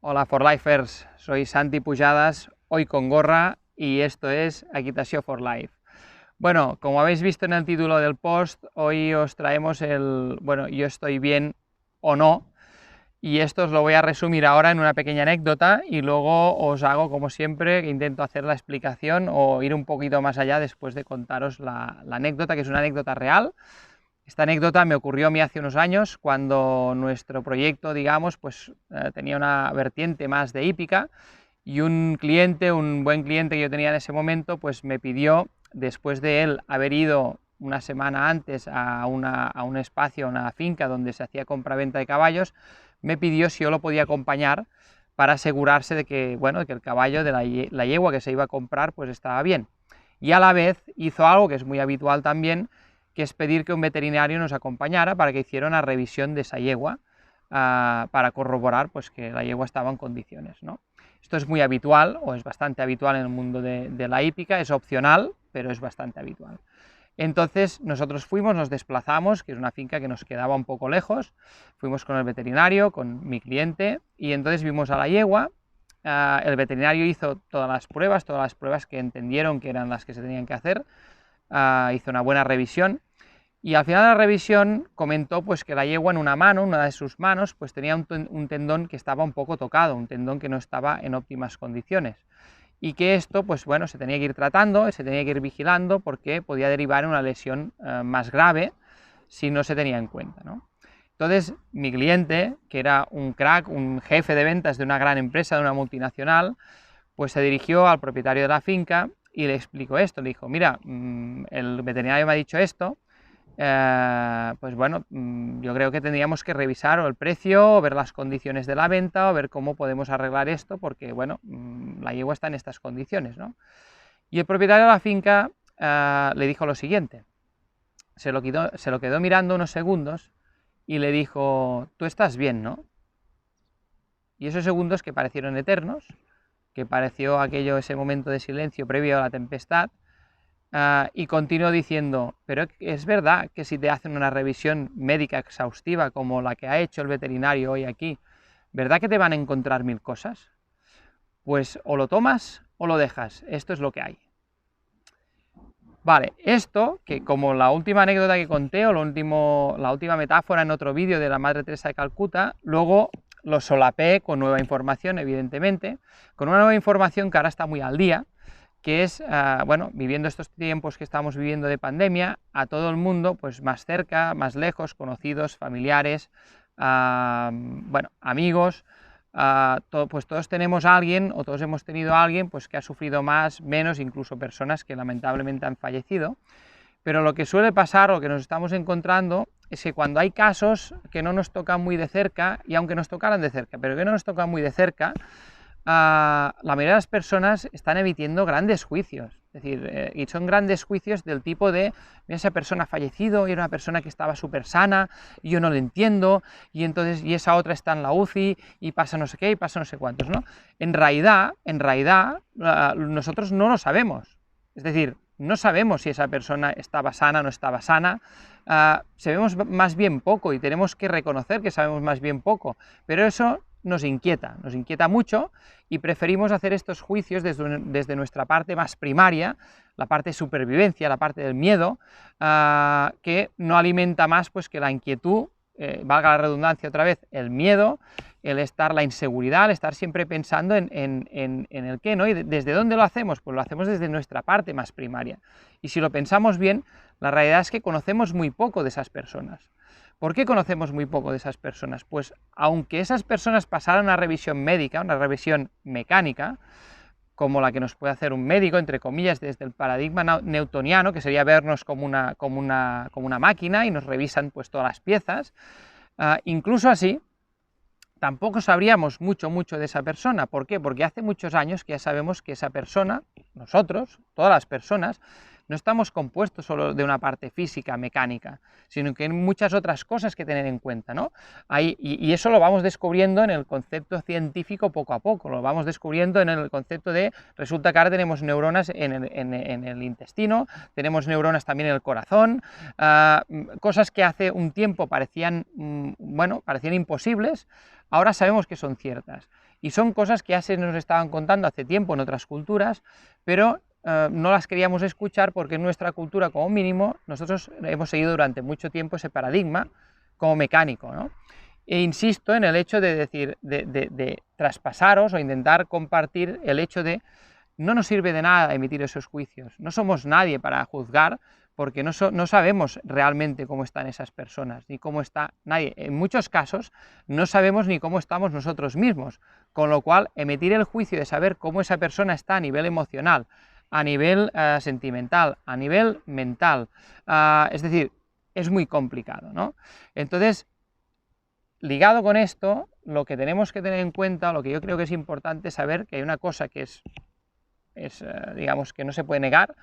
Hola for Lifers, soy Santi Pujadas, hoy con gorra y esto es Equitació for Life. Bueno, como habéis visto en el título del post, hoy os traemos yo estoy bien o no, y esto os lo voy a resumir ahora en una pequeña anécdota y luego os hago, como siempre, intento hacer la explicación o ir un poquito más allá después de contaros la anécdota, que es una anécdota real. Esta anécdota me ocurrió a mí hace unos años cuando nuestro proyecto, digamos, tenía una vertiente más de hípica y un buen cliente que yo tenía en ese momento, pues me pidió, después de él haber ido una semana antes a un espacio, a una finca donde se hacía compraventa de caballos, me pidió si yo lo podía acompañar para asegurarse de que, de que el caballo de la yegua que se iba a comprar pues estaba bien. Y a la vez hizo algo que es muy habitual también, que es pedir que un veterinario nos acompañara para que hiciera una revisión de esa yegua, para corroborar pues, que la yegua estaba en condiciones, ¿no? Esto es muy habitual, o es bastante habitual en el mundo de la hípica, es opcional, pero es bastante habitual. Entonces nosotros nos desplazamos, que es una finca que nos quedaba un poco lejos, fuimos con el veterinario, con mi cliente, y entonces vimos a la yegua. El veterinario hizo todas las pruebas que entendieron que eran las que se tenían que hacer, hizo una buena revisión, y al final de la revisión comentó pues que la yegua en una de sus manos, pues tenía un tendón que estaba un poco tocado, un tendón que no estaba en óptimas condiciones, y que esto pues bueno, se tenía que ir tratando, se tenía que ir vigilando porque podía derivar en una lesión más grave si no se tenía en cuenta, ¿no? Entonces mi cliente, que era un crack, un jefe de ventas de una gran empresa, de una multinacional, pues se dirigió al propietario de la finca y le explicó esto, le dijo, mira, el veterinario me ha dicho esto, yo creo que tendríamos que revisar o el precio, o ver las condiciones de la venta, o ver cómo podemos arreglar esto, porque bueno, la yegua está en estas condiciones, ¿no? Y el propietario de la finca le dijo lo siguiente, se lo quedó mirando unos segundos y le dijo, tú estás bien, ¿no? Y esos segundos, que parecieron eternos, que pareció ese momento de silencio previo a la tempestad, y continuó diciendo, pero es verdad que si te hacen una revisión médica exhaustiva como la que ha hecho el veterinario hoy aquí, ¿verdad que te van a encontrar 1000 cosas? Pues o lo tomas o lo dejas, esto es lo que hay. Vale, esto, que como la última anécdota que conté, o la última metáfora en otro vídeo de la Madre Teresa de Calcuta, luego lo solapé con nueva información, evidentemente, con una nueva información que ahora está muy al día, que es, viviendo estos tiempos que estamos viviendo de pandemia, a todo el mundo, pues más cerca, más lejos, conocidos, familiares, amigos, pues todos tenemos a alguien, o todos hemos tenido a alguien, pues que ha sufrido más, menos, incluso personas que lamentablemente han fallecido. Pero lo que suele pasar, o que nos estamos encontrando, es que cuando hay casos que no nos tocan muy de cerca, y aunque nos tocaran de cerca, pero que no nos tocan muy de cerca, la mayoría de las personas están emitiendo grandes juicios, es decir, y son grandes juicios del tipo de, mira, esa persona ha fallecido y era una persona que estaba súper sana y yo no lo entiendo, y entonces, y esa otra está en la UCI y pasa no sé qué y pasa no sé cuántos, ¿no? En realidad, nosotros no lo sabemos, es decir, no sabemos si esa persona estaba sana o no estaba sana, sabemos más bien poco y tenemos que reconocer que sabemos más bien poco, pero eso nos inquieta mucho, y preferimos hacer estos juicios desde nuestra parte más primaria, la parte de supervivencia, la parte del miedo, que no alimenta más pues que la inquietud, valga la redundancia otra vez, el miedo, la inseguridad, el estar siempre pensando en el qué, ¿no? ¿Y desde dónde lo hacemos? Pues lo hacemos desde nuestra parte más primaria. Y si lo pensamos bien, la realidad es que conocemos muy poco de esas personas. ¿Por qué conocemos muy poco de esas personas? Pues aunque esas personas pasaran una revisión médica, una revisión mecánica, como la que nos puede hacer un médico, entre comillas, desde el paradigma newtoniano, que sería vernos como una máquina y nos revisan pues todas las piezas, incluso así, tampoco sabríamos mucho de esa persona. ¿Por qué? Porque hace muchos años que ya sabemos que esa persona, nosotros, todas las personas, no estamos compuestos solo de una parte física, mecánica, sino que hay muchas otras cosas que tener en cuenta, ¿no? Y eso lo vamos descubriendo en el concepto científico poco a poco, lo vamos descubriendo en el concepto de, resulta que ahora tenemos neuronas en el intestino, tenemos neuronas también en el corazón, cosas que hace un tiempo parecían imposibles, ahora sabemos que son ciertas. Y son cosas que ya se nos estaban contando hace tiempo en otras culturas, pero no las queríamos escuchar porque en nuestra cultura, como mínimo, nosotros hemos seguido durante mucho tiempo ese paradigma como mecánico, ¿no? E insisto en el hecho de decir, de traspasaros o intentar compartir el hecho de no nos sirve de nada emitir esos juicios, no somos nadie para juzgar porque no sabemos realmente cómo están esas personas, ni cómo está nadie. En muchos casos no sabemos ni cómo estamos nosotros mismos, con lo cual emitir el juicio de saber cómo esa persona está a nivel emocional, a nivel sentimental, a nivel mental, es decir, es muy complicado, ¿no? Entonces, ligado con esto, lo que tenemos que tener en cuenta, lo que yo creo que es importante saber, que hay una cosa que digamos, que no se puede negar,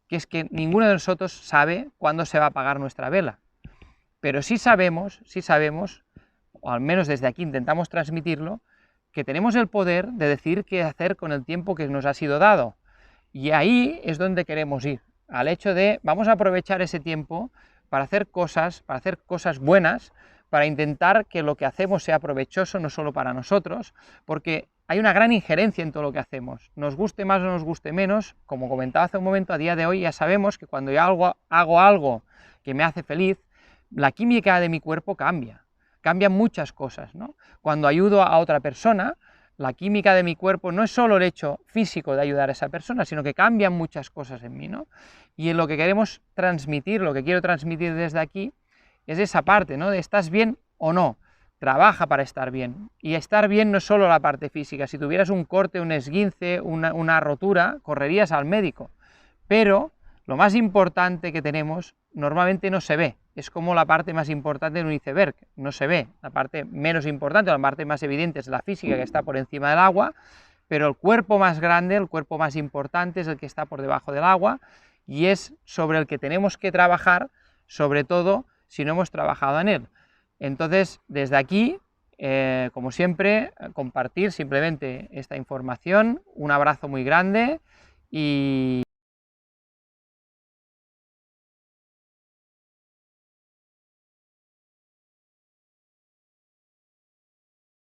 que es que ninguno de nosotros sabe cuándo se va a apagar nuestra vela, pero sí sabemos, o al menos desde aquí intentamos transmitirlo, que tenemos el poder de decidir qué hacer con el tiempo que nos ha sido dado, y ahí es donde queremos ir, al hecho de vamos a aprovechar ese tiempo para hacer cosas buenas, para intentar que lo que hacemos sea provechoso no solo para nosotros, porque hay una gran injerencia en todo lo que hacemos, nos guste más o nos guste menos, como comentaba hace un momento, a día de hoy ya sabemos que cuando yo hago algo que me hace feliz, la química de mi cuerpo cambian muchas cosas, ¿no? Cuando ayudo a otra persona, la química de mi cuerpo no es solo el hecho físico de ayudar a esa persona, sino que cambian muchas cosas en mí, ¿no? Y en lo que queremos transmitir, lo que quiero transmitir desde aquí, es esa parte, ¿no? De estás bien o no, trabaja para estar bien. Y estar bien no es solo la parte física, si tuvieras un corte, un esguince, una rotura, correrías al médico. Pero lo más importante que tenemos normalmente no se ve, es como la parte más importante de un iceberg, no se ve. La parte menos importante, la parte más evidente es la física, que está por encima del agua, pero el cuerpo más grande, el cuerpo más importante es el que está por debajo del agua y es sobre el que tenemos que trabajar, sobre todo si no hemos trabajado en él. Entonces, desde aquí, como siempre, compartir simplemente esta información, un abrazo muy grande y